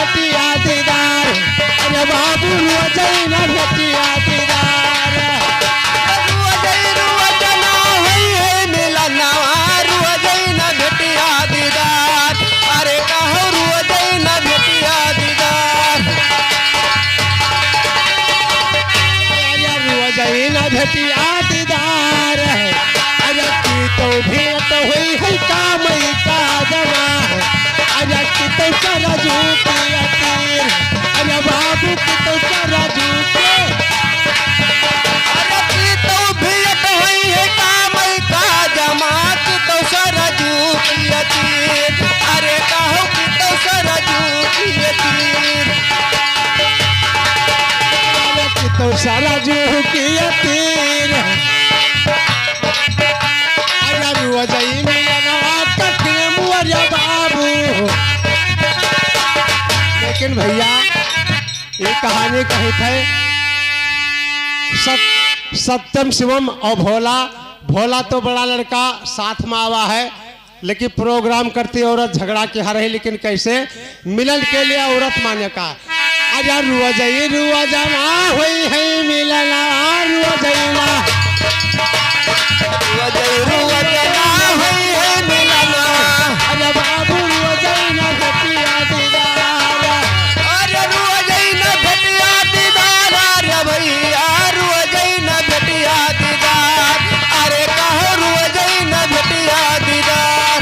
भेटिया दीदार अरे बाबू रोजई न भेटिया दीदार रुअजना होई है मिलनवा रुअजई न भेटिया दीदार अरे कहो रुअजई न भेटिया दीदार रोजई न भेटिया दीदार अरे की तो भेंट हुई है कामई का जमा अरे की तो सरजू की अतीर अरे बाबू की तो सरजू के अरे की तो भेंट हुई है कामई का जमा की तो सरजू की अतीर अरे कहो की तो सरजू की अतीर की तो सरजू की अतीर अरे रोजई मिलनवा कठिन मुअरिया बाबू लेकिन भैया ये कहानी कही थे सत्यम शिवम और भोला भोला तो बड़ा लड़का साथ में आवा है लेकिन प्रोग्राम करती औरत झगड़ा के हर है लेकिन कैसे मिलन के लिए औरत माने का अरे रोजई रोजना हुई है मिलना रोजईना रुअजना होई है मिलनवा अरे बाबू रोजई न भेटिया दीदार अरे रुअजई न भेटिया दीदार अरे भैया रुअजई न भेटिया दीदार अरे कहो रुअजई न भेटिया दीदार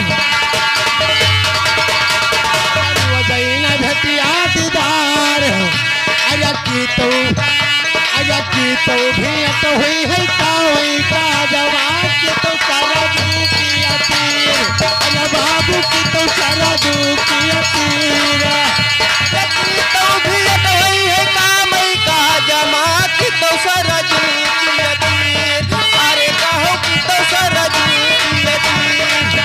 रोजई न भेटिया दीदार अरे की तो भेंट हुई है कावई का जवाब की तो सरजू की अतीर अरे बाबू की तो सरजू की अतीर की तो भेंट हुई है कामई का जमा की तो सरजू की अतीर अरे कहो की तो सरजू की अतीर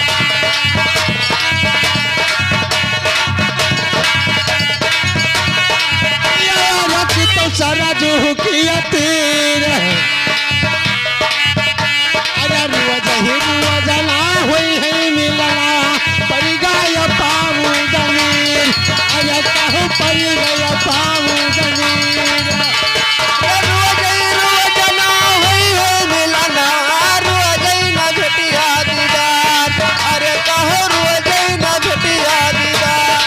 की तो सरजू की अतीर अरे रोजना हुई है मिलना पड़ गया पाऊ जमीन अरे कहो पड़ गया पाऊ जमीन रुअजना होई है मिलना रुअजई न भेटिया दीदार अरे कहो रुअजई न भेटिया दीदार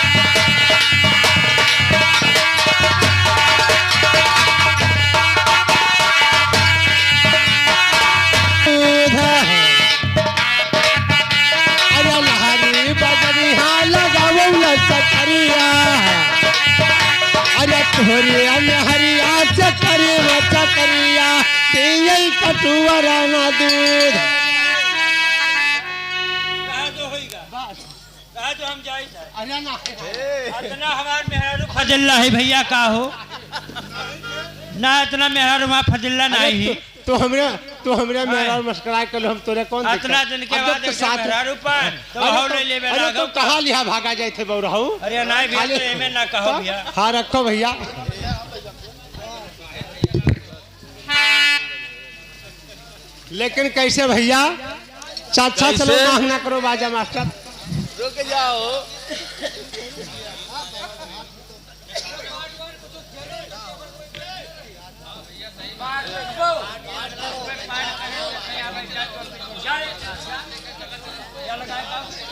अरे लहरी बजरिया लगावल चकरिया अरे तोहरिया में हरिया चकरिया तीन कटुअरा ना दूध अरे ना इतना हमार मेहरारू फजल्ला है भैया का हो ना इतना मेहरारू वहाँ फजल्ला नहीं है तो हमरा मेरा मस्करा कर हम तोरे कौन इतना दिन के बाद मेहरारू पर तो हो ले लेबे अरे तो कहां लिया भागा जाए थे बौरहू अरे नहीं भैया तो एमे ना कहो भैया हां रखो भैया लेकिन कैसे भैया चाचा चलो ना करो बाजा मास्टर रुक जाओ क्या लगाएगा